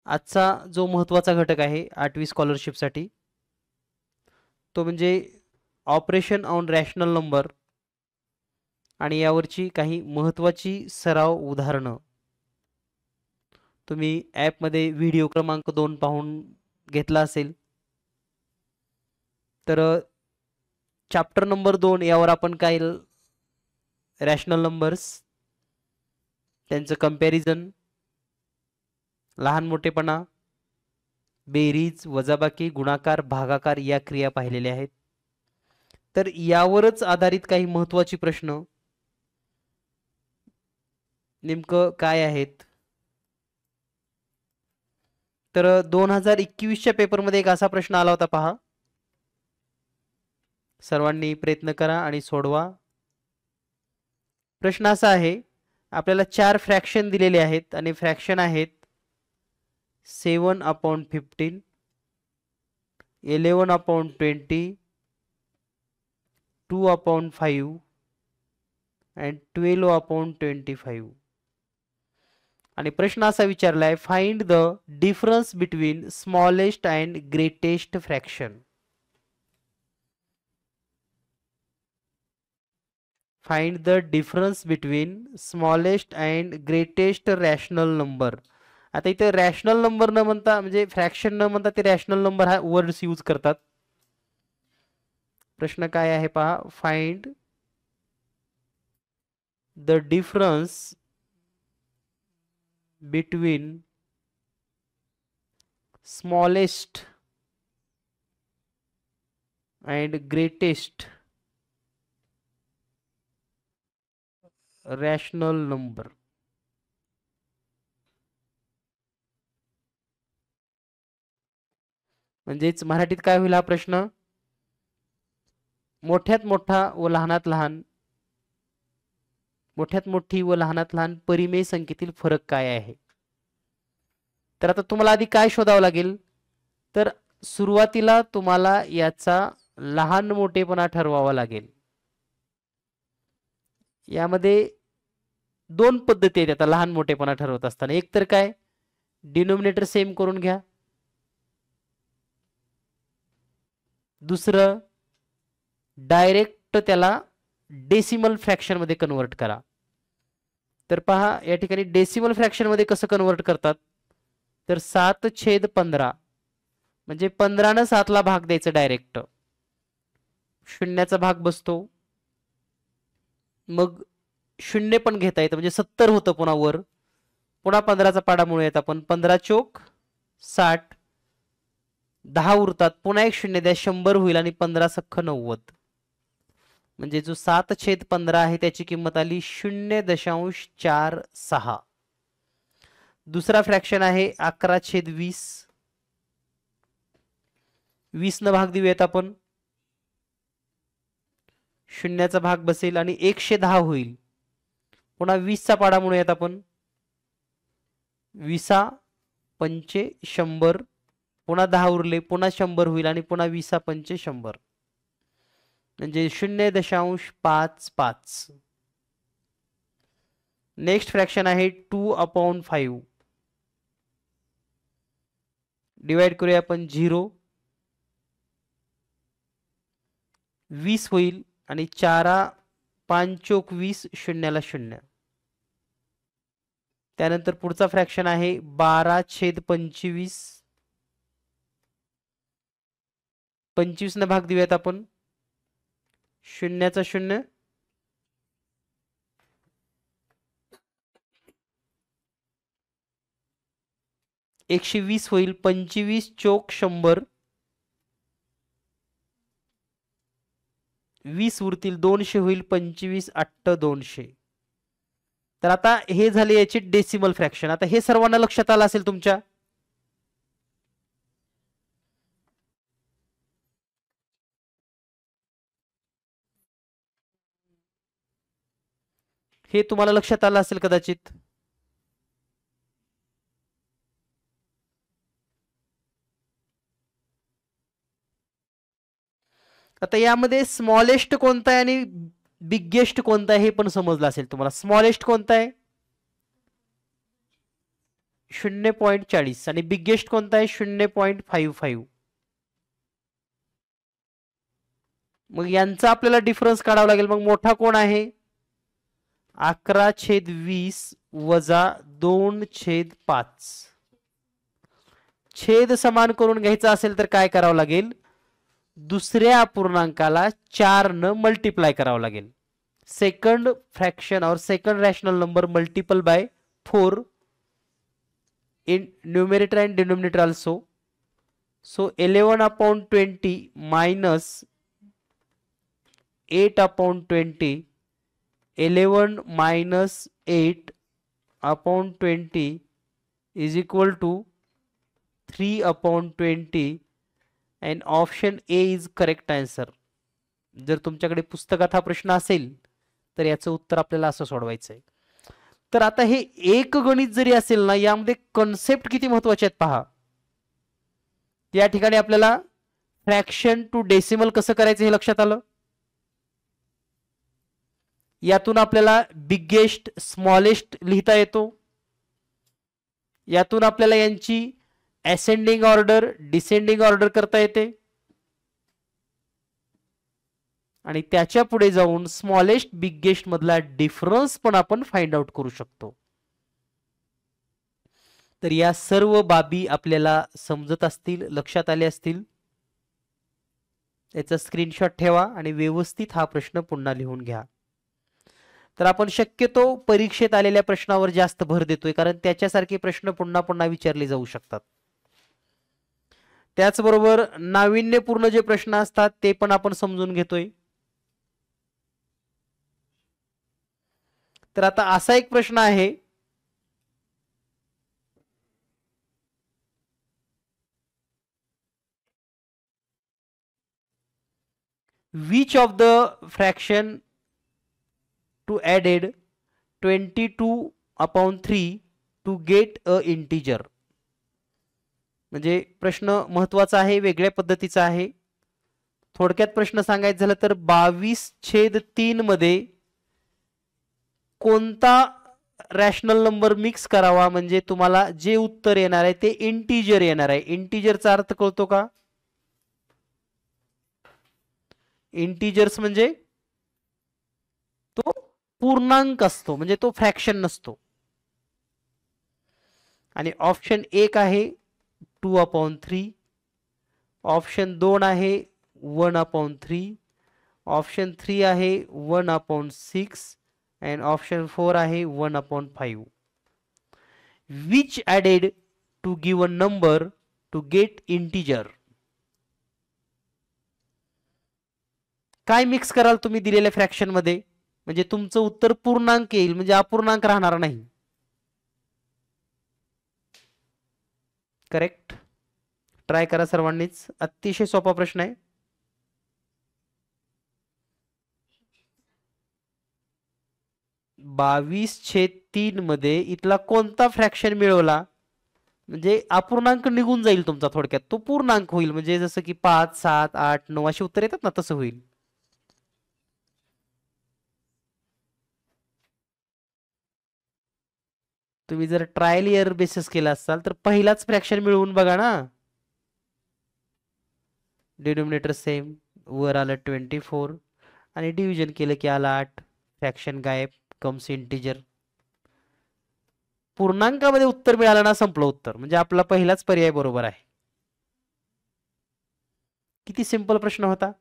आजचा जो महत्त्वाचा घटक आहे 8वी स्कॉलरशिपसाठी तो म्हणजे ऑपरेशन ऑन रॅशनल नंबर आणि यावरची काही महत्त्वाची सराव उदाहरणं तुम्ही ॲपमध्ये व्हिडिओ क्रमांक 2 पाहून घेतला असेल. तर चॅप्टर नंबर 2 यावर आपण काय रॅशनल नंबर्स, त्यांचं कंपॅरिझन, लहान मोठेपणा, बेरीज, वजाबाकी, गुणाकार, भागाकार या क्रिया पाहिलेल्या आहेत. तर यावरच आधारित काही महत्त्वाचे प्रश्न नेमकं काय आहेत. तर 2021च्या पेपरमध्ये एक असा प्रश्न आला होता पहा. सर्वांनी प्रयत्न करा आणि सोडवा. प्रश्न असा आहे, आपल्याला 4 फ्रॅक्शन दिलेले आहेत आणि फ्रॅक्शन आहेत 7/15, 11/20, 2/5 and 12/25. आणि प्रश्न असा विचारलाय, find the difference between smallest and greatest fraction. Find the difference between smallest and greatest rational number. आता इथे रॅशनल नंबर न म्हणता म्हणजे फ्रॅक्शन न म्हणता ते रॅशनल नंबर हा वर्ड्स यूज करतात. प्रश्न काय आहे पहा, find the difference between smallest and greatest rational number. म्हणजेच मराठीत काय होईल हा प्रश्न, मोठ्यात मोठा व लहानात लहान, मोठ्यात मोठी व लहानात लहान परिमेय संख्येतील फरक काय आहे. तर आता तुम्हाला आधी काय शोधावं लागेल, तर सुरुवातीला तुम्हाला याचा लहान मोठेपणा ठरवावा लागेल. यामध्ये 2 पद्धती आहेत आता लहान मोठेपणा ठरवत असताना. एक तर काय, डिनोमिनेटर सेम करून घ्या. दुसरं, डायरेक्ट त्याला डेसिमल फ्रॅक्शन मध्ये कन्वर्ट करा. तर पहा या ठिकाणी डेसिमल फ्रॅक्शन मध्ये कसं कन्वर्ट करतात, तर 7/15 म्हणजे 15 ने 7 ला भाग द्यायचं डायरेक्ट, शून्याचा भाग बसतो, मग शून्य पण घेता येतं म्हणजे 70 होतं पुन्हा वर, पुन्हा 15चा पाडा मिळूयात आपण, 15 चोक 60, 10 उरतात, पुन्हा एक शून्य द्या, 100 होईल आणि 15 सख्ख 90. म्हणजे जो 7/15 आहे त्याची किंमत आली 0.46. दुसरा फ्रॅक्शन आहे 11/20, 20 न भाग देऊयात आपण, शून्याचा भाग बसेल आणि 110 होईल, पुन्हा 20चा पाडा म्हणूयात आपण, 20 100, पुन्हा 10 उरले, पुन्हा 100 होईल आणि पुन्हा 20 100 म्हणजे 0.55. नेक्स्ट फ्रॅक्शन आहे 2/5, डिवाइड करूया आपण 0, 20 होईल आणि 4/5 शून्याला 0. त्यानंतर पुढचा फ्रॅक्शन आहे 12/25, 25 न भाग देऊयात आपण, शून्याचा 0, 120 होईल, 25 चोक 100, 20 उरतील, 200 होईल, 25 8 200. तर आता हे झाले याचे डेसिमल फ्रॅक्शन. आता हे सर्वांना लक्षात आलं असेल तुमच्या. हे तुम्हाला लक्षात आलं असेल कदाचित. आता यामध्ये स्मॉलेस्ट कोणता आहे आणि बिगेस्ट कोणता आहे हे पण समजलं असेल तुम्हाला. स्मॉलेस्ट कोणता आहे, 0.40 आणि बिगेस्ट कोणता आहे 0.55. मग यांचा आपल्याला डिफरन्स काढावा लागेल. मग मोठा कोण आहे 11/20 वजा 2/5. छेद समान करून घ्यायचा असेल तर काय करावं लागेल दुसऱ्या अपूर्णांकाला 4 न मल्टिप्लाय करावं लागेल. सेकंड फ्रॅक्शन और second rational number multiple bye 4 in numerator and denominator also. So 11/20 minus 8/20, 11 minus 8/20 is equal to 3/20 and option A is correct answer. जर तुमच्याकडे पुस्तकात हा प्रश्न असेल तर याचं उत्तर आपल्याला असं सोडवायचं आहे. तर आता हे एक गणित जरी असेल ना यामध्ये कन्सेप्ट किती महत्वाचे आहेत पहा. या ठिकाणी आपल्याला फ्रॅक्शन टू डेसिमल कसं करायचं हे लक्षात आलं. यातून आपल्याला बिगेस्ट स्मॉलेस्ट लिहिता येतो. यातून आपल्याला यांची असेंडिंग ऑर्डर डिसेंडिंग ऑर्डर करता येते आणि त्याच्या पुढे जाऊन स्मॉलेस्ट बिगेस्ट मधला डिफरन्स पण आपण फाइंड आउट करू शकतो. तर या सर्व बाबी आपल्याला समजत असतील लक्षात आले असतील. याचा स्क्रीनशॉट ठेवा आणि व्यवस्थित हा प्रश्न पुन्हा लिहून घ्या. तर आपण शक्यतो परीक्षेत आलेल्या प्रश्नावर जास्त भर देतोय कारण त्याच्यासारखे प्रश्न पुन्हा पुन्हा विचारले जाऊ शकतात. त्याचबरोबर नाविन्यपूर्ण जे प्रश्न असतात ते पण आपण समजून घेतोय. तर आता असा एक प्रश्न आहे which of the fraction to added 22/3 to get a integer. म्हणजे प्रश्न महत्वाचा आहे वेगळ्या पद्धतीचा आहे. थोडक्यात प्रश्न सांगायचं झालं तर 22/3 मध्ये कोणता रॅशनल नंबर मिक्स करावा म्हणजे तुम्हाला जे उत्तर येणार आहे ते इंटीजर येणार आहे. इंटीजरचा अर्थ कळतो का. इंटीजर्स म्हणजे तो पूर्णांक असतो म्हणजे तो फ्रॅक्शन नसतो. आणि ऑप्शन 1 आहे 2/3, ऑप्शन 2 आहे 1/3, ऑप्शन 3 आहे 1/6 and option 4 आहे 1/5. which added to give a number to get integer. काय मिक्स कराल तुम्ही दिलेल्या फ्रॅक्शन मध्ये म्हणजे तुमचं उत्तर पूर्णांक येईल म्हणजे अपूर्णांक राहणार नाही. करेक्ट. ट्राय करा सर्वांनीच. अतिशय सोपा प्रश्न आहे. बावीस छेद 3 मध्ये इथला कोणता फ्रॅक्शन मिळवला म्हणजे अपूर्णांक निघून जाईल तुमचा. थोडक्यात तो पूर्णांक होईल म्हणजे जसं की 5 7 8 9 अशी उत्तर येतात ना तसं होईल. तुम्ही जर ट्रायल इयर बेसिस केला असाल तर पहिलाच फ्रॅक्शन मिळवून बघा ना. डिनोमिनेटर सेम वर आलं 24 आणि डिव्हिजन केलं की आला 8. फ्रॅक्शन गायब कम्स इंटीजर. पूर्णांकामध्ये उत्तर मिळालं ना संपलं उत्तर म्हणजे आपला पहिलाच पर्याय बरोबर आहे. किती सिंपल प्रश्न होता.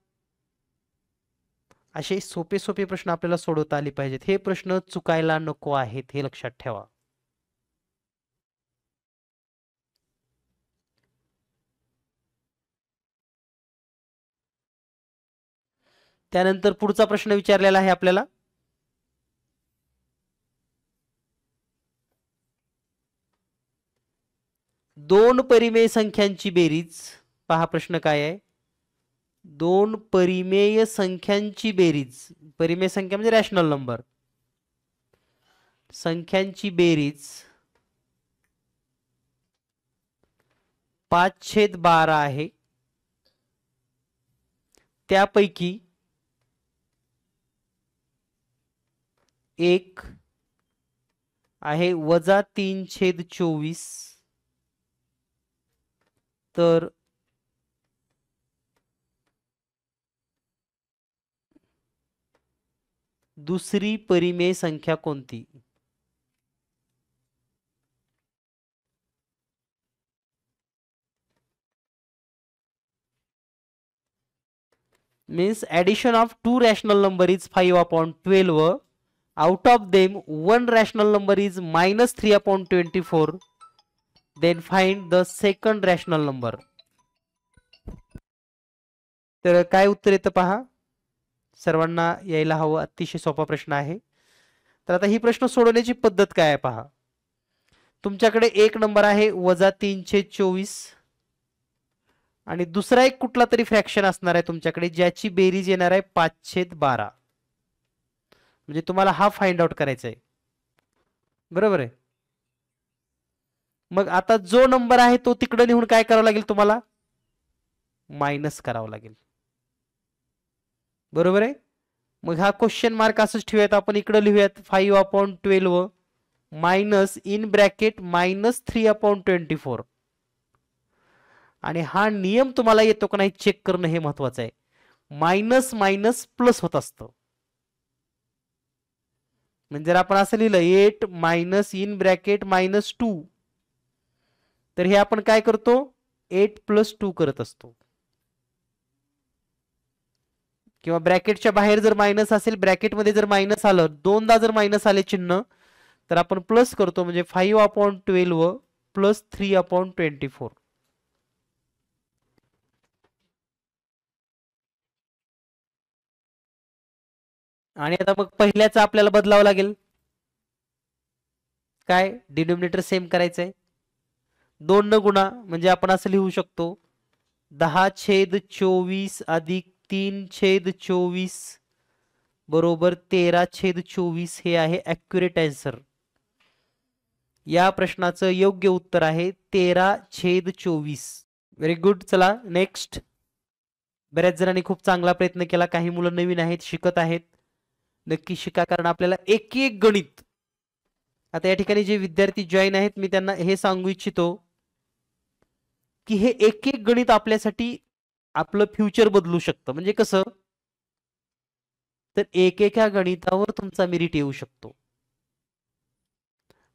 असे सोपे सोपे प्रश्न आपल्याला सोडवता आले पाहिजेत. हे प्रश्न चुकायला नको आहेत हे लक्षात ठेवा. त्यानंतर पुढचा प्रश्न विचारलेला आहे आपल्याला दोन परिमेय संख्यांची बेरीज. पहा प्रश्न काय आहे. दोन परिमेय संख्यांची बेरीज. परिमेय संख्या म्हणजे रॅशनल नंबर. संख्यांची बेरीज 5/12 आहे. त्यापैकी 1 आहे -3/24, तर दुसरी परिमेय संख्या कोणती? Means addition of two rational number is 5/12. Out of them, one rational number is -3/24. Then find the second rational number. तर काय उत्तर येतं पहा, सर्वांना यायला हवं. अतिशय सोपा प्रश्न आहे. तर आता ही प्रश्न सोडवण्याची पद्धत काय आहे पहा. तुमच्याकडे एक नंबर आहे -3/24 आणि दुसरा एक कुठला तरी फ्रॅक्शन असणार आहे तुमच्याकडे ज्याची बेरीज येणार आहे 5/12. म्हणजे तुम्हाला हा फाइंड आउट करायचा आहे, बरोबर आहे. मग आता जो नंबर आहे तो तिकडे नेऊन काय करावं लागेल, तुम्हाला मायनस करावं लागेल, बरोबर आहे. मग हा क्वेश्चन मार्क असंच ठेवूयात, आपण इकडे लिहूयात 5/12 मायनस इन ब्रॅकेट -3/24. आणि हा नियम तुम्हाला येतो का नाही चेक करणं हे महत्वाचं आहे. मायनस मायनस प्लस होत असतं. म्हणजे जर आपण असं लिहिलं 8 मायनस इन ब्रॅकेट -2, तर हे आपण काय करतो 8 + 2 करत असतो. किंवा ब्रॅकेटच्या बाहेर जर मायनस असेल, ब्रॅकेटमध्ये जर मायनस आलं, दोनदा जर मायनस आले चिन्ह, तर आपण प्लस करतो. म्हणजे 5/12 + 3/24. आणि आता मग पहिल्याचा आपल्याला बदलावं लागेल. काय डिनोमिनेटर सेम करायचंय, 2 न गुणा. म्हणजे आपण असं लिहू शकतो 10/24 अधिक 3/24 बरोबर 13/24. हे आहे ॲक्युरेट आन्सर. या प्रश्नाचं योग्य उत्तर आहे 13/24. Very good. चला नेक्स्ट. बऱ्याच जणांनी खूप चांगला प्रयत्न केला. काही मुलं नवीन आहेत, शिकत आहेत. नक्की शिका, कारण आपल्याला एक एक गणित. आता या ठिकाणी जे विद्यार्थी जॉईन आहेत, मी त्यांना हे सांगू इच्छितो की हे एक एक गणित आपल्यासाठी आपलं फ्युचर बदलू शकतं. म्हणजे कसं, तर एकेका गणितावर तुमचा मेरिट येऊ शकतो.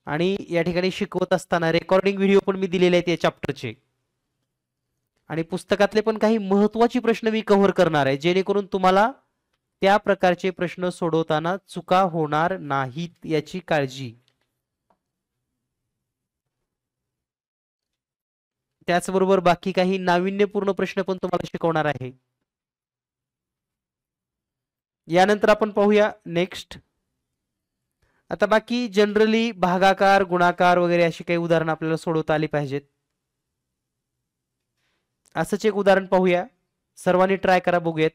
आणि या ठिकाणी शिकवत असताना रेकॉर्डिंग व्हिडिओ पण मी दिलेले आहेत या चॅप्टरचे, आणि पुस्तकातले पण काही महत्त्वाचे प्रश्न मी कव्हर करणार आहे, जेणेकरून तुम्हाला त्या प्रकारचे प्रश्न सोडवताना चुका होणार नाहीत याची काळजी. त्याचबरोबर बाकी काही नाविन्यपूर्ण प्रश्न पण तुम्हाला शिकवणार आहे. यानंतर आपण पाहूया नेक्स्ट. आता बाकी जनरली भागाकार, गुणाकार वगैरे अशी काही उदाहरणं आपल्याला सोडवता आली पाहिजेत. असंच एक उदाहरण पाहूया, सर्वांनी ट्राय करा, बघूयात.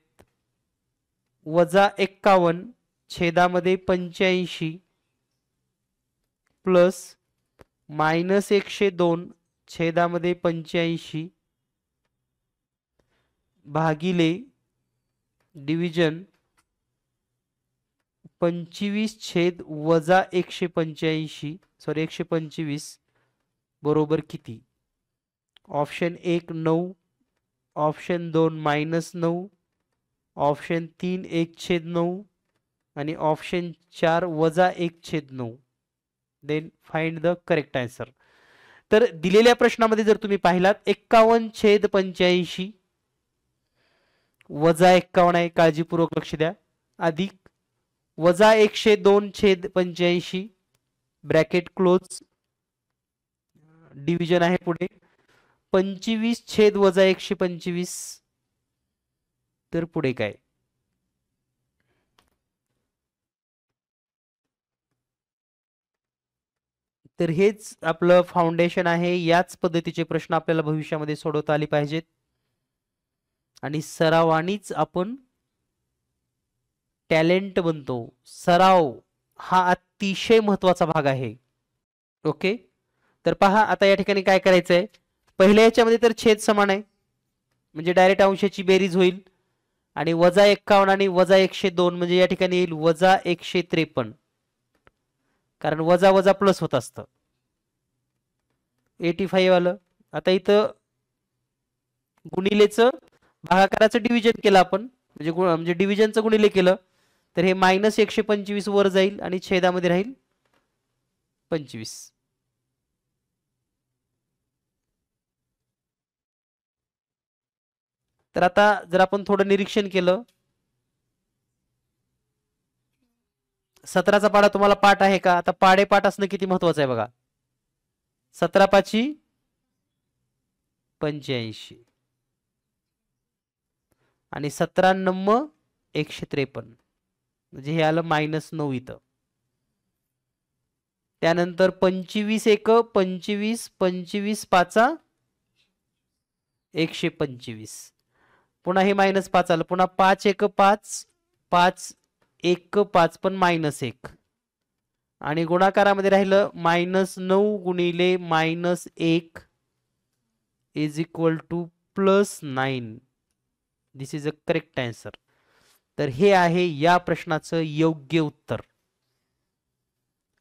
-51 छेदामध्ये 85 प्लस -102 छेदामध्ये 85 भागिले डिव्हिजन 25/-185 सॉरी 125 बरोबर किती? ऑप्शन 1 9, ऑप्शन 2 -9, ऑप्शन 3 1/9 आणि option 4 -1/9. Then find the correct answer. तर दिलेल्या प्रश्नामध्ये जर तुम्ही पाहिलात 51/85 -51 आहे, काळजीपूर्वक लक्ष द्या, अधिक -102/85 ब्रॅकेट क्लोज, डिव्हिजन आहे पुढे 25/-125. तर पुढे काय? तर हेच आपलं फाउंडेशन आहे. याच पद्धतीचे प्रश्न आपल्याला भविष्यामध्ये सोडवता आले पाहिजेत आणि सरावानीच आपण टॅलेंट बनतो. सराव हा अतिशय महत्वाचा भाग आहे. ओके, तर पहा आता या ठिकाणी काय करायचंय. पहिल्या याच्यामध्ये तर छेद समान आहे, म्हणजे डायरेक्ट अंशाची बेरीज होईल, आणि -51 आणि -102 म्हणजे या ठिकाणी येईल -153. कारण वजा वजा प्लस होत असतं. 85 आलं. आता इथं गुणिलेचं भागाकाराचं डिव्हिजन केलं आपण, म्हणजे डिव्हिजनचं गुणिले केलं तर हे -125 वर जाईल आणि छेदामध्ये राहील 25. तर आता जर आपण थोडं निरीक्षण केलं, 17चा पाढा तुम्हाला पाठ आहे का? आता पाढे पाठ असणं किती महत्वाचं आहे बघा. 17 पाची 85 आणि 17 नम्म 153, म्हणजे हे आलं -9 इथं. त्यानंतर 25 एक 25, 25 पाचा 125, पुन्हा हे -5 आलं, पुन्हा 5 एक 5, 5 1 5 पण -1 आणि गुणाकारामध्ये राहिलं -9 गुणिले -1 is equal to +9. This is a correct answer. तर हे आहे या प्रश्नाचं योग्य उत्तर.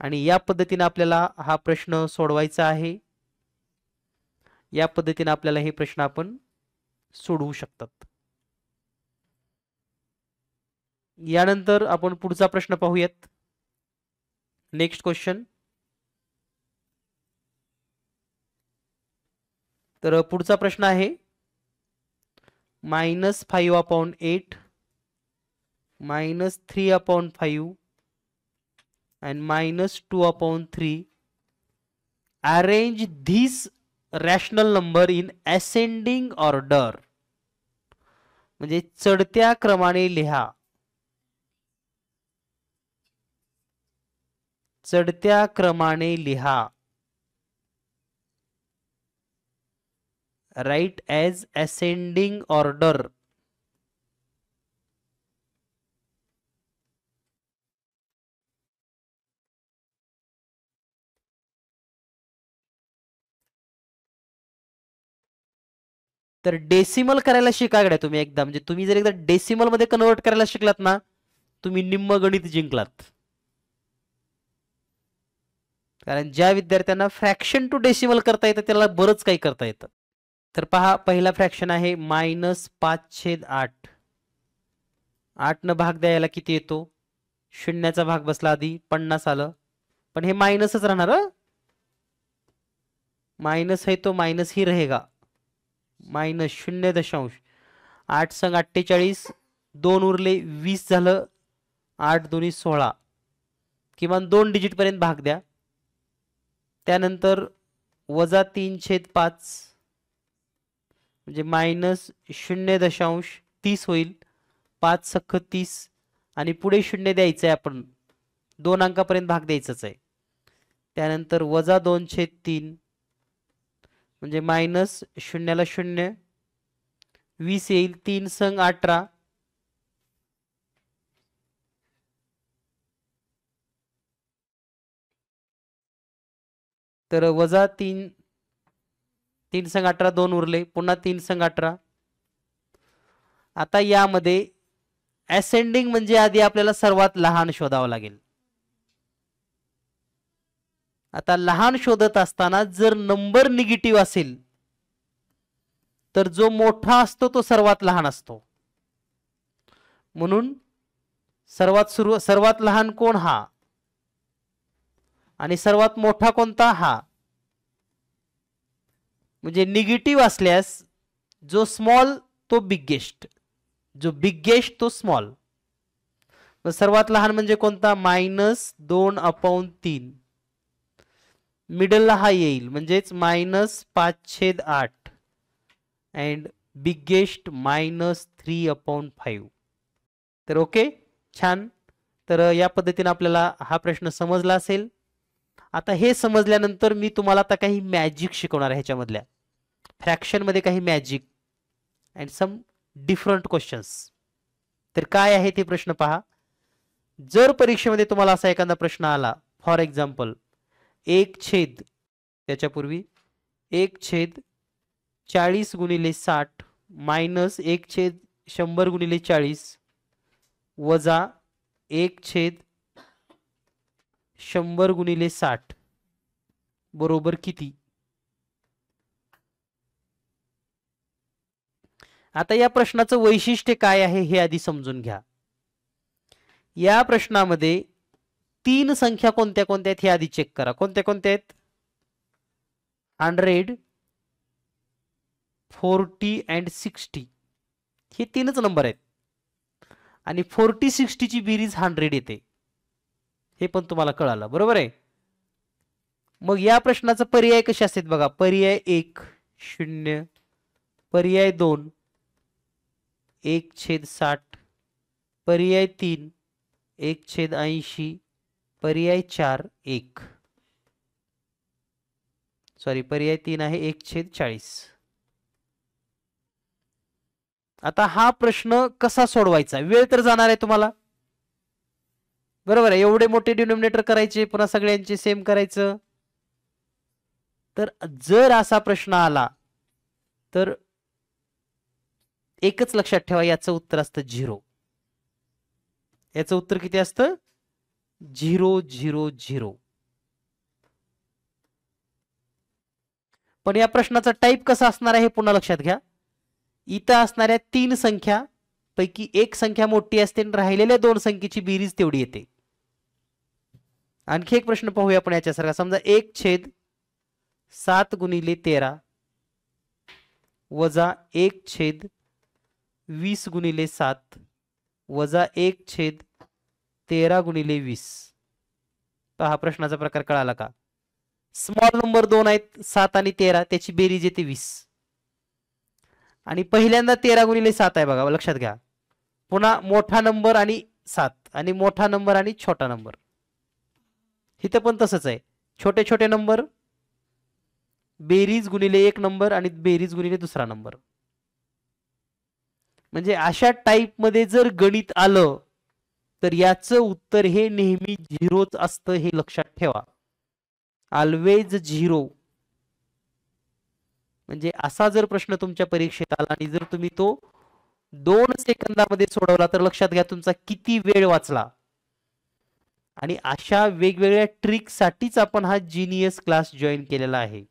आणि या पद्धतीने आपल्याला हा प्रश्न सोडवायचा आहे. या पद्धतीने आपल्याला हे प्रश्न आपण सोडवू शकतात. यानंतर आपण पुढचा प्रश्न पाहूयात. Next question. तर पुढचा प्रश्न आहे -5/8 -3/5 and -2/3. Arrange these rational number in ascending order. म्हणजे चढत्या क्रमाने लिहा. चढत्या क्रमाने लिहा. Write as ascending order. तर डेसिमल करायला शिका गड्या तुम्ही एकदा. म्हणजे तुम्ही जर एकदा डेसिमल मध्ये कन्वर्ट करायला शिकलात ना, तुम्ही निम्म गणित जिंकलात. कारण ज्या विद्यार्थ्यांना फ्रॅक्शन टू डेसिमल करता येतं त्याला बरंच काही करता येतं. तर पहा, पहिला फ्रॅक्शन आहे -5/8. 8 न भाग द्यायला किती येतो? शून्याचा भाग बसला आधी, 50 आलं, पण हे मायनसच राहणार. माइनस है तो माइनस ही रहेगा. -0.8 संग 48, 2 उरले 20 झालं, 8 2 16. किमान 2 डिजिट पर्यंत भाग द्या. त्यानंतर -3/5 म्हणजे -0.30 होईल. 5 सख्ख 30 आणि पुढे 0 द्यायचं आहे. आपण 2 अंकापर्यंत भाग द्यायचाच आहे. त्यानंतर -2/3 म्हणजे -0ला 0, 20 येईल. 3 संग 18, तर -3 3 संग 18 2 उरले, पुन्हा 3 संग 18. आता यामध्ये असेंडिंग म्हणजे आधी आपल्याला सर्वात लहान शोधावं लागेल. आता लहान शोधत असताना जर नंबर निगेटिव्ह असेल तर जो मोठा असतो तो सर्वात लहान असतो. म्हणून सर्वात लहान कोण? हा. आणि सर्वात मोठा कोणता? हा. म्हणजे निगेटिव्ह असल्यास जो स्मॉल तो बिगेस्ट, जो बिगेस्ट तो स्मॉल. सर्वात लहान म्हणजे कोणता? -2/3. मिडलला हा येईल म्हणजेच -5/8 अँड बिगेस्ट -3/5. तर ओके, छान. तर या पद्धतीने आपल्याला हा प्रश्न समजला असेल. आता हे समजल्यानंतर मी तुम्हाला आता काही मॅजिक शिकवणार आहे. ह्याच्यामधल्या फ्रॅक्शन मध्ये काही magic and some different questions. तर काय आहे ते प्रश्न पहा. जर परीक्षेमध्ये तुम्हाला असा एखादा प्रश्न आला, फॉर एक्झाम्पल 1/, त्याच्यापूर्वी 1/40 गुणिले 60 -1/100 गुणिले 40 वजा 1/, 100 गुणिले 60 बरोबर किती? आता या प्रश्नाचं वैशिष्ट्य काय आहे हे आधी समजून घ्या. या प्रश्नामध्ये 3 संख्या कोणत्या कोणत्या आहेत हे आधी चेक करा. कोणत्या कोणत्या आहेत? 100, 40 and 60 हे 3च नंबर आहेत. आणि 40 60 ची बेरीज 100 येते, हे पण तुम्हाला कळालं बरोबर आहे. मग या प्रश्नाचा पर्याय कसे असतात बघा. पर्याय 1 0, पर्याय 2 1/60, पर्याय 3 1/80, पर्याय 4 1. सॉरी, पर्याय 3 आहे 1/40. आता हा प्रश्न कसा सोडवायचा? वेळ तर जाणार आहे तुम्हाला बरोबर आहे. एवढे मोठे डिनोमिनेटर करायचे, पुन्हा सगळ्यांचे सेम करायचं. तर जर असा प्रश्न आला तर एकच लक्षात ठेवा, याचं उत्तर असतं 0. याचं उत्तर किती असतं? 0 0 0. पण या प्रश्नाचा टाईप कसा असणार आहे हे पुन्हा लक्षात घ्या. इथं असणाऱ्या 3 संख्या पैकी एक संख्या मोठी असते आणि राहिलेल्या 2 संख्येची बेरीज तेवढी येते. आणखी एक प्रश्न पाहूया आपण याच्यासारखा. समजा 1/7 गुणिले 13 वजा 1/20 गुणिले 7 वजा 1/13 गुणिले 20. पहा प्रश्नाचा प्रकार कळाला का? स्मॉल नंबर 2 आहेत 7 आणि 13, त्याची बेरीज येते 20. आणि पहिल्यांदा 13 गुणिले 7 आहे बघा, लक्षात घ्या. पुन्हा मोठा नंबर आणि 7 आणि मोठा नंबर आणि छोटा नंबर. इथं पण तसंच आहे. छोटे छोटे नंबर बेरीज गुणिले एक नंबर आणि बेरीज गुणिले दुसरा नंबर. म्हणजे अशा टाइप मध्ये जर गणित आलं तर याचं उत्तर हे नेहमी 0च असतं, हे लक्षात ठेवा. ऑलवेज 0. म्हणजे असा जर प्रश्न तुमच्या परीक्षेत आला आणि जर तुम्ही तो 2 सेकंदामध्ये सोडवला तर लक्षात घ्या तुमचा किती वेळ वाचला. आणि अशा वेगवेगळ्या ट्रिकसाठीच आपण हा जीनियस क्लास जॉईन केलेला आहे.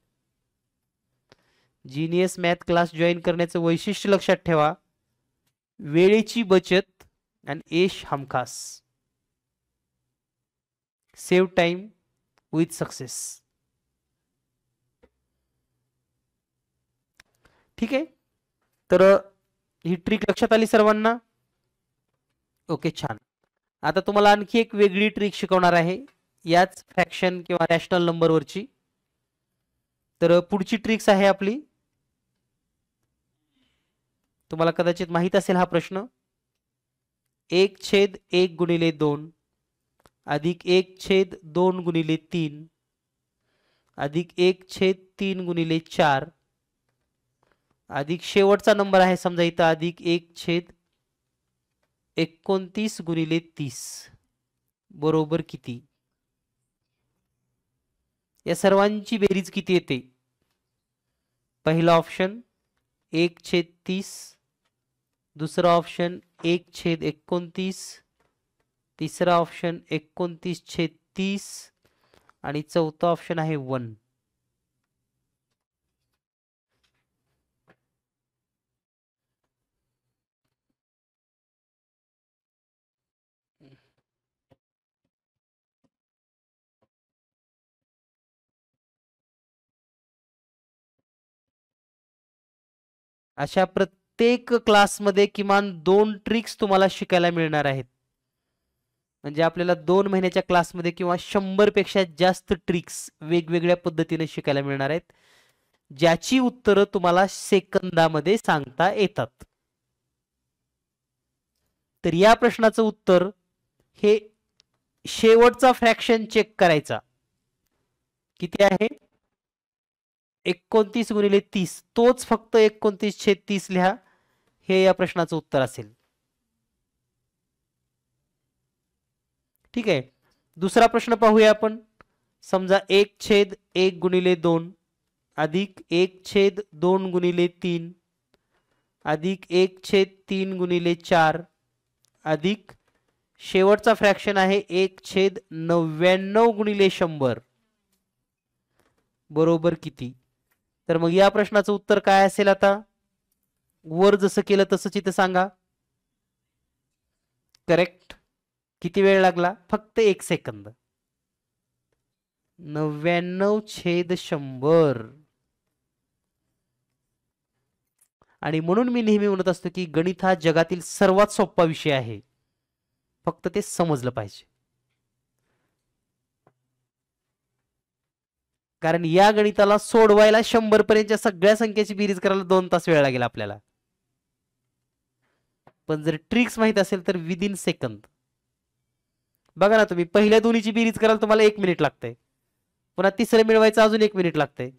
जीनियस मॅथ क्लास जॉईन करण्याचं वैशिष्ट्य लक्षात ठेवा. वेळेची बचत आणि यश हमखास. Save time with success. ठीक आहे, तर ही ट्रिक लक्षात आली सर्वांना? ओके, छान. आता तुम्हाला आणखी एक वेगळी ट्रिक शिकवणार आहे याच फ्रॅक्शन किंवा रॅशनल नंबरवरची. तर पुढची ट्रिक्स आहे आपली, तुम्हाला कदाचित माहित असेल हा प्रश्न. 1/1 गुणिले 2 अधिक 1/2 गुणिले 3 अधिक 1/3 गुणिले 4 अधिक शेवटचा नंबर आहे समजा इथं अधिक 1/29 गुणिले 30 बरोबर किती? या सर्वांची बेरीज किती येते? पहिला ऑप्शन 1/30, दुसरा ऑप्शन 1/29, तिसरा ऑप्शन 29/30 आणि चौथा ऑप्शन आहे 1. अशा प्रत्येक क्लासमध्ये किमान 2 ट्रिक्स तुम्हाला शिकायला मिळणार आहेत. म्हणजे आपल्याला 2 महिन्याच्या क्लासमध्ये किंवा 100 पेक्षा जास्त ट्रिक्स वेगवेगळ्या पद्धतीने शिकायला मिळणार आहेत, ज्याची उत्तरं तुम्हाला सेकंदामध्ये सांगता येतात. तर या प्रश्नाचं उत्तर हे शेवटचा फ्रॅक्शन चेक करायचा किती आहे? 29 गुणिले 30, तोच फक्त 29/30 लिहा, हे या प्रश्नाचं उत्तर असेल. ठीक आहे, दुसरा प्रश्न पाहूया आपण. समजा 1/1 गुणिले 2 अधिक 1/2 गुणिले 3 अधिक 1/3 गुणिले 4 अधिक शेवटचा फ्रॅक्शन आहे 1/99 गुणिले 100 बरोबर किती? तर मग या प्रश्नाचं उत्तर काय असेल? आता वर जसं केलं तसंच इथं सांगा. करेक्ट. किती वेळ लागला? फक्त 1 सेकंद. 99/100. आणि म्हणून मी नेहमी म्हणत असतो की गणित हा जगातील सर्वात सोपा विषय आहे, फक्त ते समजलं पाहिजे. कारण या गणिताला सोडवायला 100 पर्यंतच्या सगळ्या संख्येची बेरीज करायला 2 तास वेळ लागेल आपल्याला. पण जर ट्रिक्स माहित असेल तर विदिन सेकंद. बघा ना, तुम्ही पहिल्या दोन्हीची बेरीज करायला तुम्हाला 1 मिनिट लागतंय, पुन्हा तिसरं मिळवायचं अजून 1 मिनिट लागतंय,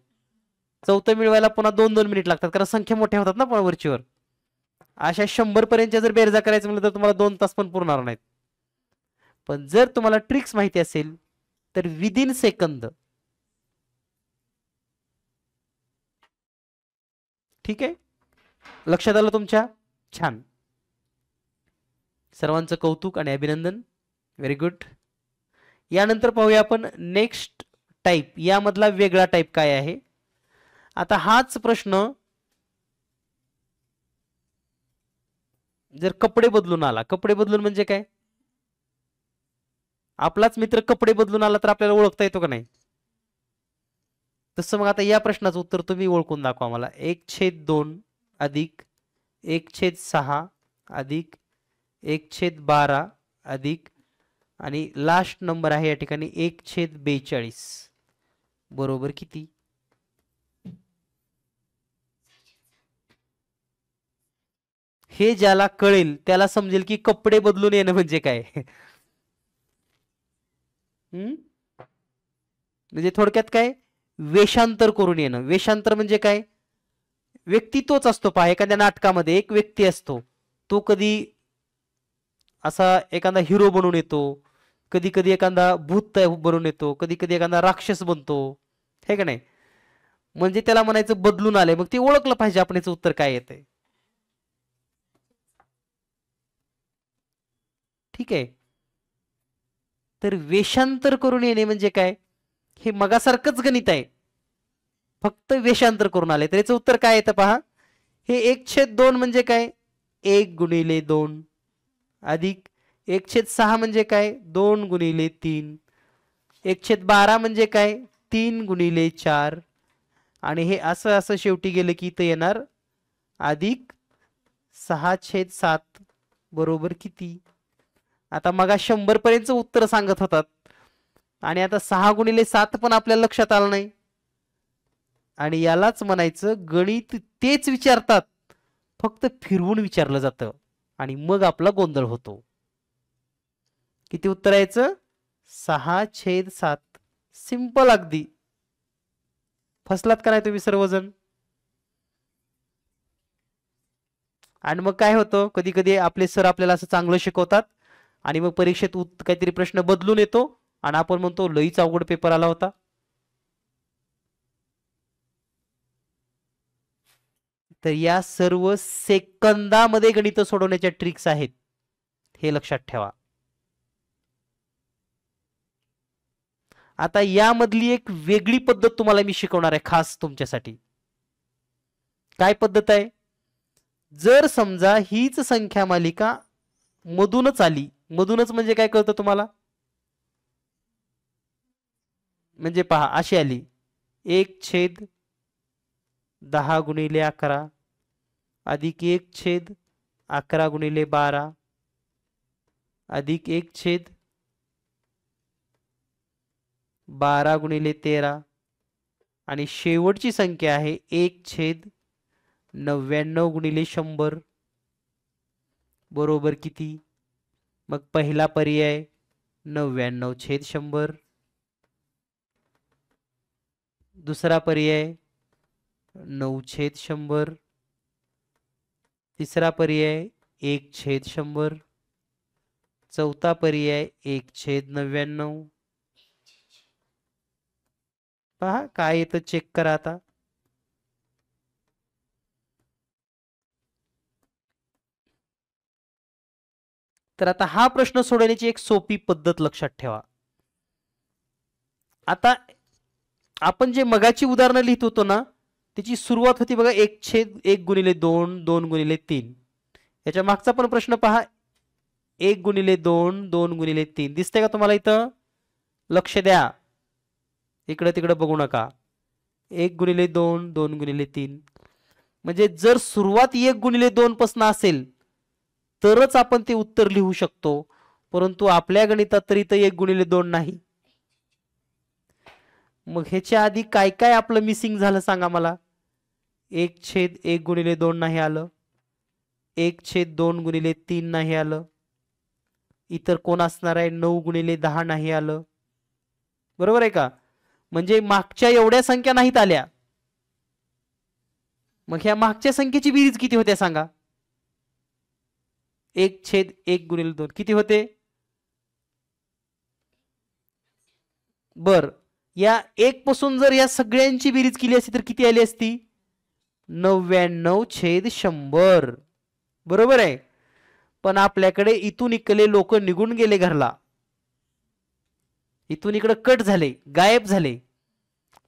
चौथं मिळवायला पुन्हा 2-2 मिनिट लागतात, कारण संख्या मोठ्या होतात ना पण वरचीवर. अशा 100 पर्यंतच्या जर बेरजा करायचं म्हटलं तर तुम्हाला 2 तास पण पुरणार नाहीत. पण जर तुम्हाला ट्रिक्स माहिती असेल तर विदिन सेकंद. ठीक आहे, लक्षात आलं तुमच्या? छान, सर्वांचं कौतुक आणि अभिनंदन. Very good. यानंतर पाहूया आपण नेक्स्ट टाइप. यामधला वेगळा टाइप काय आहे? आता हाच प्रश्न जर कपडे बदलून आला. कपडे बदलून म्हणजे काय? आपलाच मित्र कपडे बदलून आला तर आपल्याला ओळखता येतो का नाही? तसं मग आता या प्रश्नाचं उत्तर तुम्ही ओळखून दाखवा मला. 1/2 अधिक 1/6 अधिक 1/12 अधिक आणि लास्ट नंबर आहे या ठिकाणी 1/42 बरोबर किती? हे ज्याला कळेल त्याला समजेल की कपडे बदलून येणं म्हणजे काय. म्हणजे थोडक्यात काय? वेषांतर करून येणं. वेषांतर म्हणजे काय? व्यक्ती तोच असतो. पहा, एखाद्या नाटकामध्ये एक व्यक्ती असतो, तो कधी असा एखादा हिरो बनून येतो, कधी कधी एखादा भूत बनून येतो, कधी कधी एखादा राक्षस बनतो, हे का नाही? म्हणजे त्याला म्हणायचं बदलून आले. मग ते ओळखलं पाहिजे आपण याचं उत्तर काय येतंय. ठीक आहे, तर वेषांतर करून येणे म्हणजे काय? हे मगासारखंच गणित आहे, फक्त वेषांतर करून आले. तर याचं उत्तर काय येतं पहा. हे 1/2 म्हणजे काय? 1 गुणिले 2 अधिक 1/6 म्हणजे काय? 2 गुणिले 3. 1/12 म्हणजे काय? 3 गुणिले 4. आणि हे असं असं शेवटी गेलं की इथं येणार अधिक 6/7 बरोबर किती? आता मग 100 पर्यंत उत्तर सांगत होतात आणि आता 6 गुणिले 7 पण आपल्या लक्षात आलं नाही. आणि यालाच म्हणायचं गणित तेच विचारतात, फक्त फिरवून विचारलं जातं आणि मग आपला गोंधळ होतो. किती उत्तर यायचं? 6/7. सिंपल अगदी. फसलात का नाही तुम्ही सर्वजण? आणि मग काय होतं, कधी कधी आपले सर आपल्याला असं चांगलं शिकवतात आणि मग परीक्षेत काहीतरी प्रश्न बदलून येतो आणि आपण म्हणतो लईच अवघड पेपर आला होता. तर या सर्व सेकंदामध्ये गणित सोडवण्याच्या ट्रिक्स आहेत, हे लक्षात ठेवा. आता यामधली एक वेगळी पद्धत तुम्हाला मी शिकवणार आहे खास तुमच्यासाठी. काय पद्धत आहे? जर समजा हीच संख्या मालिका मधूनच आली. मधूनच म्हणजे काय कळतं तुम्हाला? म्हणजे पहा, अशी आली 1/10 गुणिले 11 अधिक 1/11 गुणिले 12 अधिक 1/12 गुणिले 13 आणि शेवटची संख्या आहे 1/99 गुणिले 100 बरोबर किती? मग पहिला पर्याय 99/100, दुसरा पर्याय 9/100, तिसरा पर्याय 1/100, चौथा पर्याय 1/99. पहा काय येतं, चेक करा आता. तर आता हा प्रश्न सोडवण्याची एक सोपी पद्धत लक्षात ठेवा. आता आपण जे मगाची उदाहरणं लिहित होतो ना, त्याची सुरुवात होती बघा 1/1 गुणिले 2, 2 गुणिले 3. याच्या मागचा पण प्रश्न पहा, 1 गुणिले 2, 2 गुणिले 3. दिसतंय का तुम्हाला इथं? लक्ष द्या, इकडे तिकडे बघू नका. 1 गुणिले 2, 2 गुणिले 3. म्हणजे जर सुरुवात 1 गुणिले 2 पासून असेल तरच आपण ते उत्तर लिहू शकतो, परंतु आपल्या गणितात तर इथं 1 गुणिले 2 नाही. मग ह्याच्या आधी काय काय आपलं मिसिंग झालं सांगा मला. 1/1 गुणिले 2 नाही आलं, 1/2 गुणिले 3 नाही आलं, इतर कोण असणार आहे 9 गुणिले 10 नाही आलं. बरोबर आहे का? म्हणजे मागच्या एवढ्या संख्या नाहीत आल्या. मग ह्या मागच्या संख्येची बेरीज किती होते सांगा. 1/1 गुणिले 2 किती होते? बर, या 1 पासून जर या सगळ्यांची बेरीज केली असती तर किती आली असती? 99/100. बरोबर आहे. पण आपल्याकडे इथून इकडे लोक निघून गेले घरला, इथून इकडे कट झाले, गायब झाले.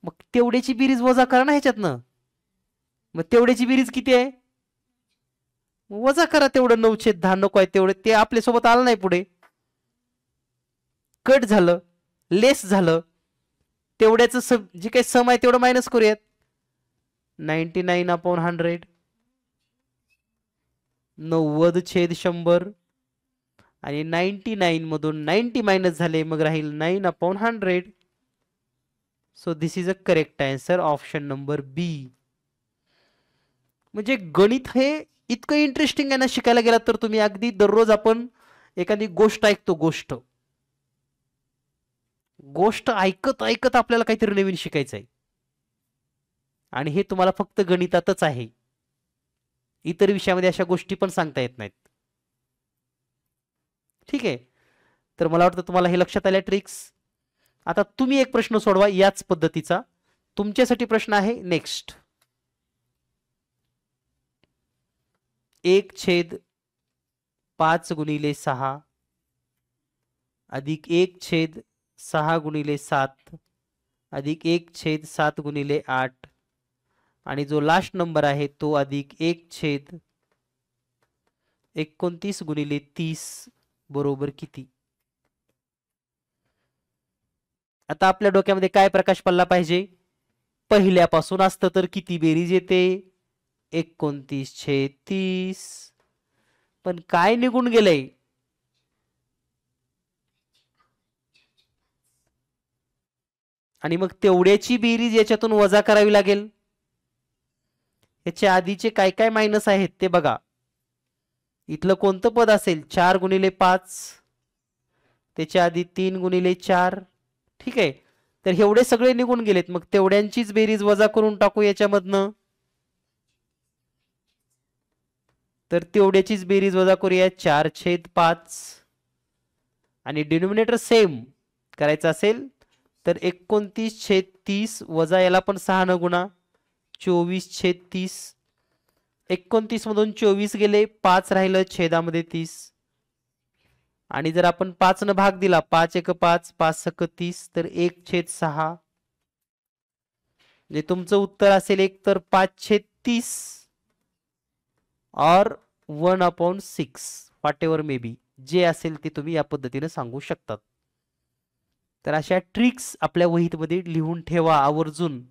मग तेवढ्याची बेरीज वजा करा ना ह्याच्यातनं. मग तेवढ्याची बेरीज किती आहे? वजा करा तेवढं. 9/10 नको आहे तेवढे, ते आपल्यासोबत आलं नाही, पुढे कट झालं, लेस झालं. तेवढ्याचं जे काही सम आहे तेवढं मायनस करूयात. 99/100, 90/100. आणि 99 मधून 90 मायनस झाले, मग राहील 9/100. So this is a correct answer, option number B. म्हणजे गणित हे इतकं इंटरेस्टिंग आहे ना, शिकायला गेला तर तुम्ही अगदी दररोज आपण एखादी गोष्ट ऐकतो, गोष्ट ऐकत ऐकत आपल्याला काहीतरी नवीन शिकायचं आहे. आणि हे तुम्हाला फक्त गणितातच आहे, इतर विषयामध्ये अशा गोष्टी पण सांगता येत नाहीत. ठीक आहे, तर मला वाटतं तुम्हाला हे लक्षात आल्या ट्रिक्स. आता तुम्ही एक प्रश्न सोडवा याच पद्धतीचा. तुमच्यासाठी प्रश्न आहे नेक्स्ट. 1/5 गुणिले 6 अधिक 1/6 गुणिले 7 अधिक 1/7 गुणिले 8 आणि जो लास्ट नंबर आहे तो अधिक 1/29 गुणिले 30 बरोबर किती? आता आपल्या डोक्यामध्ये काय प्रकाश पडला पाहिजे? पहिल्यापासून असतं तर किती बेरीज येते? 29/30. पण काय निघून गेलंय? आणि मग तेवढ्याची बेरीज याच्यातून वजा करावी लागेल. याच्या आधीचे काय काय मायनस आहेत ते बघा. इथलं कोणतं पद असेल? 4 गुणिले 5, त्याच्या आधी 3 गुणिले 4. ठीक आहे, तर एवढे सगळे निघून गेलेत. मग तेवढ्यांचीच बेरीज वजा करून टाकू याच्यामधनं. तर तेवढ्याचीच बेरीज वजा करूया, 4/5. आणि डिनोमिनेटर सेम करायचं असेल तर 29/30 वजा याला पण 6 न गुणा, 24/30. 29 मधून 24 गेले, 5 राहिलं, छेदामध्ये 30. आणि जर आपण 5 न भाग दिला, 5×1=5, 5×6=30, तर 1/6. म्हणजे तुमचं उत्तर असेल एक तर 5/30 और 1/6, व्हॉट एव्हर मे बी. जे असेल ते तुम्ही या पद्धतीने सांगू शकतात. तर अशा ट्रिक्स आपल्या वहीमध्ये लिहून ठेवा आवर्जून.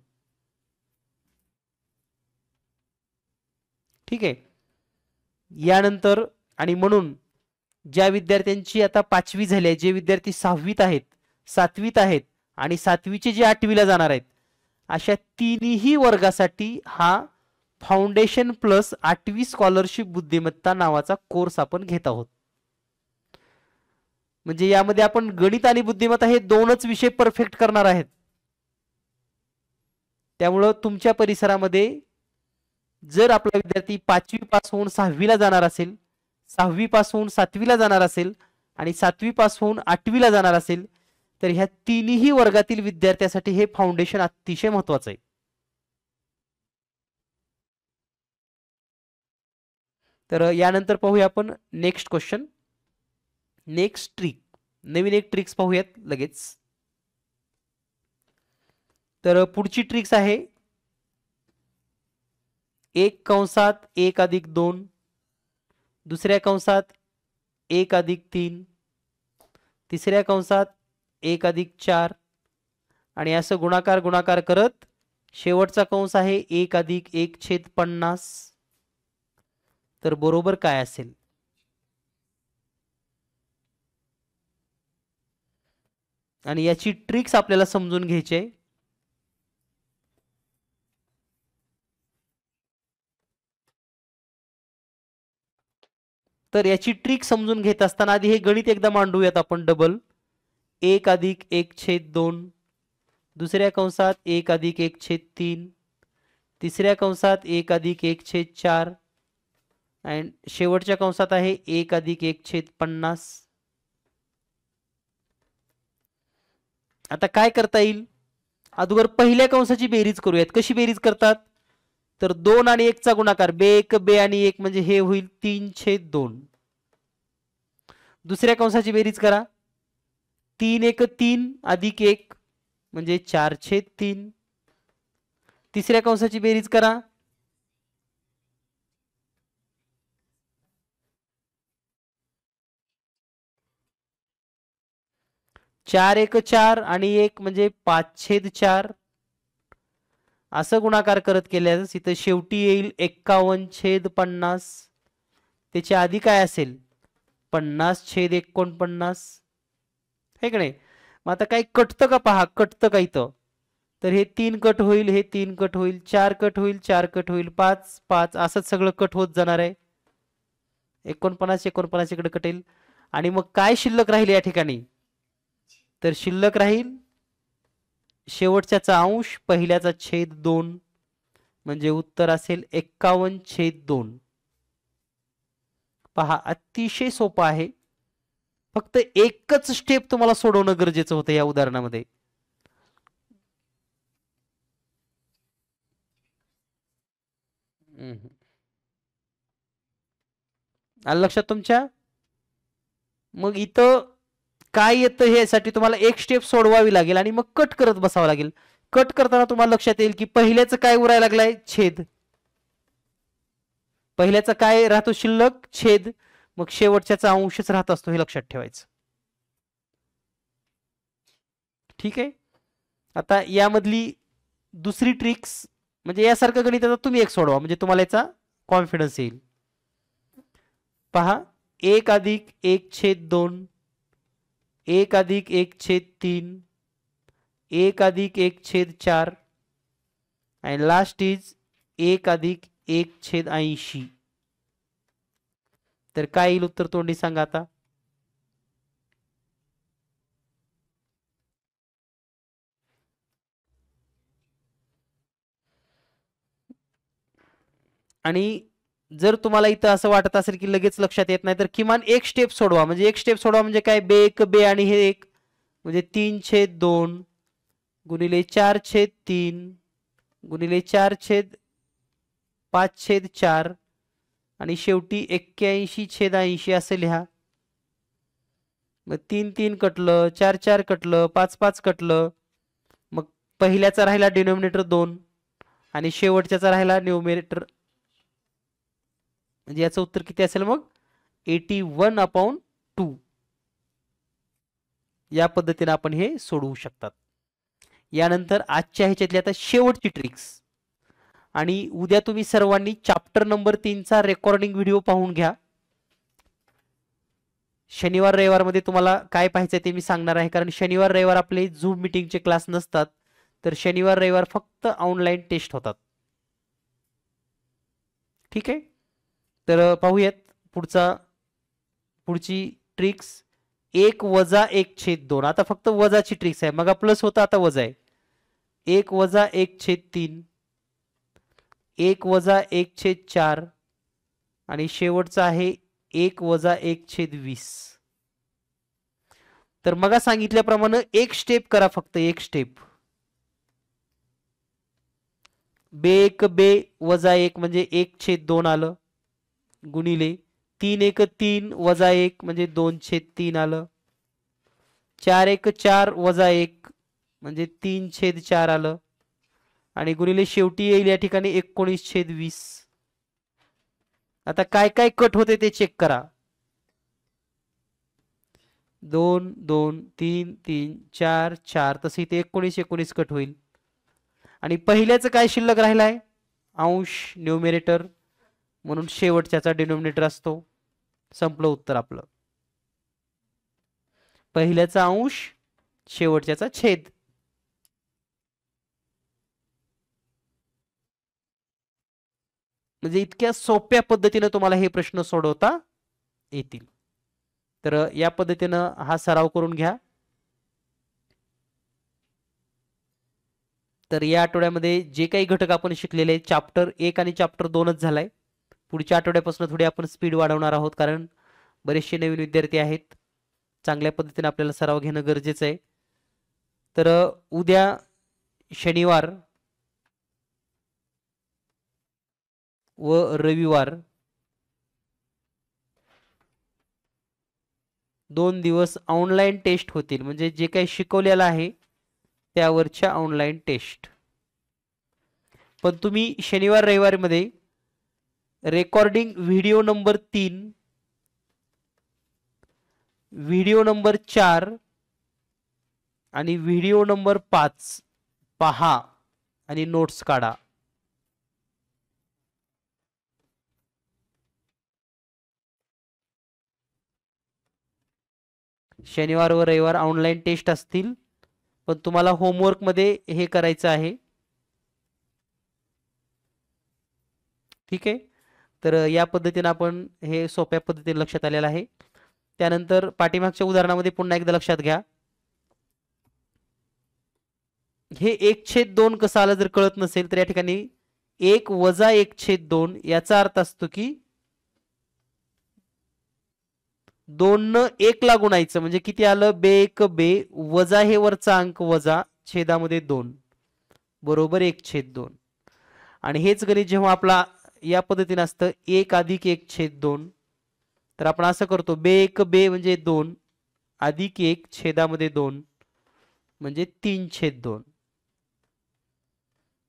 ठीक आहे, यानंतर आणि म्हणून ज्या विद्यार्थ्यांची आता 5वी झाली आहे, जे विद्यार्थी 6वीत आहेत, 7वीत आहेत आणि 7वीचे जे 8वीला जाणार आहेत, अशा तिन्ही वर्गासाठी हा फाउंडेशन प्लस 8वी स्कॉलरशिप बुद्धिमत्ता नावाचा कोर्स आपण घेत आहोत. म्हणजे यामध्ये आपण गणित आणि बुद्धिमत्ता हे दोनच विषय परफेक्ट करणार आहेत. त्यामुळं तुमच्या परिसरामध्ये जर आपला विद्यार्थी 5वी पास होऊन 6वीला जाणार असेल, 6वी पास होऊन 7वीला जाणार असेल आणि 7वी पास होऊन 8वीला जाणार असेल, तर ह्या तिन्ही वर्गातील विद्यार्थ्यासाठी हे फाउंडेशन अतिशय महत्वाचं आहे. तर यानंतर पाहूया आपण नेक्स्ट क्वेश्चन. नेक्स्ट ट्रिक, नवीन एक ट्रिक्स पाहूयात लगेच. तर पुढची ट्रिक्स आहे 1 कंसात 1 अधिक 2, दुसऱ्या कंसात 1 अधिक 3, तिसऱ्या कंसात 1 अधिक 4 आणि असं गुणाकार गुणाकार करत शेवटचा कंस आहे 1 अधिक 1/50. तर बरोबर काय असेल? आणि याची ट्रिक्स आपल्याला समजून घ्यायची आहे. तर याची ट्रिक समजून घेत असताना आधी हे गणित एकदा मांडूयात आपण डबल. 1 अधिक 1/2, दुसऱ्या कंसात 1 अधिक 1/3, तिसऱ्या कंसात 1 अधिक 1/4 आणि शेवटच्या कंसात आहे 1 अधिक 1/50. आता काय करता येईल? अगोदर पहिल्या कंसाची बेरीज करूयात. कशी बेरीज करतात? तर 2 आणि 1 चा गुणाकार, 2 आणि 1 म्हणजे हे होईल 3/2. दुसऱ्या कंसाची बेरीज करा, 3 अधिक 1 म्हणजे 4/3. तिसऱ्या कंसाची बेरीज करा, 4 आणि 1 म्हणजे 5/4. असं गुणाकार करत केल्यास इथं शेवटी येईल 51/50. त्याच्या आधी काय असेल? 50/49. हे का नाही? मग आता काय कटतं का पहा, कटतं का इथं? तर हे 3 कट होईल, हे 3 कट होईल, 4 कट होईल, 4 कट होईल, 5 5 असंच सगळं कट होत जाणार आहे. 49 इकडे कटेल आणि मग काय शिल्लक राहील या ठिकाणी? तर शिल्लक राहील शेवटच्याचा अंश पहिल्याचा छेद 2 म्हणजे उत्तर असेल 51/2. पहा अतिशय सोपं आहे. फक्त एकच स्टेप तुम्हाला सोडवणं गरजेचं होतं या उदाहरणामध्ये. आलं लक्षात तुमच्या? मग इथं काय येतं हे यासाठी तुम्हाला एक स्टेप सोडवावी लागेल आणि मग कट करत बसावं लागेल. कट करताना तुम्हाला लक्षात येईल की पहिल्याचं काय उरायला लागलाय? छेद. पहिल्याचा काय राहतो? शिल्लक, छेद. मग शेवटच्याचा अंशच राहत असतो, हे लक्षात ठेवायचं. ठीक आहे. आता यामधली दुसरी ट्रिक्स म्हणजे यासारखं गणित आता तुम्ही एक सोडवा म्हणजे तुम्हाला याचा कॉन्फिडन्स येईल. पहा 1 अधिक 1/2, 1 अधिक 1/3, 1 अधिक 1/4 आणि लास्ट इज 1 अधिक 1/80. तर काय येईल उत्तर तोंडी सांगा आता? आणि जर तुम्हाला इथं असं वाटत असेल की लगेच लक्षात येत नाही तर किमान एक स्टेप सोडवा. म्हणजे एक स्टेप सोडवा म्हणजे काय? 2 आणि हे 1 म्हणजे 3/2 गुणिले 4/3 गुणिले 4/5/4 आणि शेवटी 81/80 असं लिहा. मग 3 कटलं, 4 कटलं, 5 कटलं. मग पहिल्याचा राहिला डिनोमिनेटर 2 आणि शेवटच्याचा राहिला न्यूमरेटर. म्हणजे याचं उत्तर किती असेल मग? 81/2. या पद्धतीने आपण हे सोडवू शकतात. यानंतर आजच्या ह्याच्यातली आता शेवटची ट्रिक्स. आणि उद्या तुम्ही सर्वांनी चॅप्टर नंबर 3 चा रेकॉर्डिंग व्हिडिओ पाहून घ्या. शनिवार रविवार मध्ये तुम्हाला काय पाहायचंय ते मी सांगणार आहे, कारण शनिवार रविवार आपले झूम मीटिंगचे क्लास नसतात. तर शनिवार रविवार फक्त ऑनलाईन टेस्ट होतात. ठीक आहे. तर पाहूयात पुढची ट्रिक्स 1 - 1/2. आता फक्त वजाची ट्रिक्स आहे. मग प्लस होता, आता वजा आहे. 1 - 1/3, 1 - 1/4 आणि शेवटचा आहे 1 - 1/20. तर मग सांगितल्याप्रमाणे एक स्टेप करा, फक्त एक स्टेप. 2 - 1 म्हणजे 1/2 आलं गुणिले 3 एक 3 वजा 1 म्हणजे 2/3 आलं. 4 एक 4 वजा 1 म्हणजे 3/4 आलं. आणि गुणिले शेवटी येईल या ठिकाणी 19/20. आता काय काय कट होते ते चेक करा. 2 2 3 3 4 4 तसे इथे 19 कट होईल. आणि पहिल्याचं काय शिल्लक राहिलाय? अंश न्यूमरेटर, म्हणून शेवटच्याचा डिनोमिनेटर असतो. संपलं उत्तर आपलं. पहिल्याचा अंश, शेवटच्याचा छेद. म्हणजे इतक्या सोप्या पद्धतीने तुम्हाला हे प्रश्न सोडवता येतील. तर या पद्धतीनं हा सराव करून घ्या. तर या आठवड्यामध्ये जे काही घटक आपण शिकलेले आहेत, चॅप्टर 1 आणि चॅप्टर 2च झालाय. पुढच्या आठवड्यापासून थोडी आपण स्पीड वाढवणार आहोत, कारण बरेचसे नवीन विद्यार्थी आहेत. चांगल्या पद्धतीने आपल्याला सराव घेणं गरजेचं आहे. तर उद्या शनिवार व रविवार 2 दिवस ऑनलाईन टेस्ट होतील. म्हणजे जे काही शिकवलेलं आहे त्यावरच्या ऑनलाईन टेस्ट. पण तुम्ही शनिवार रविवार मध्ये recording video number 3, video number 4 आणि व्हिडिओ नंबर 5 पहा आणि नोट्स काढा. शनिवार व रविवार ऑनलाईन टेस्ट असतील, पण तुम्हाला होमवर्क मध्ये हे करायचं आहे. ठीक आहे. तर या पद्धतीने आपण हे सोप्या पद्धतीने लक्षात आलेलं आहे. त्यानंतर पाठीमागच्या उदाहरणामध्ये पुन्हा एकदा लक्षात घ्या. हे 1/2 कसं आलं जर कळत नसेल तर या ठिकाणी 1 वजा 1/2 याचा अर्थ असतो की 2 न 1 ला गुणायचं, म्हणजे किती आलं? बे 1 बे वजा हे वरचा अंक वजा छेदामध्ये 2 बरोबर 1/2. आणि हेच गणित जेव्हा आपला या पद्धतीने असतं 1 अधिक 1/2, तर आपण असं करतो बे 1 बे म्हणजे 2 अधिक 1 छेदामध्ये 2 म्हणजे 3/2.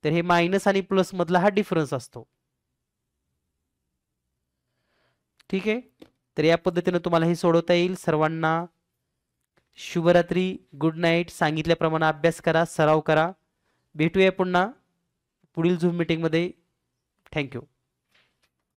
तर हे मायनस आणि प्लस मधला हा डिफरन्स असतो. ठीक आहे. तर या पद्धतीने तुम्हाला हे सोडवता येईल. सर्वांना शुभरात्री, गुड नाईट. सांगितल्याप्रमाणे अभ्यास करा, सराव करा. भेटूया पुन्हा पुढील झूम मीटिंग मध्ये. थँक्यू.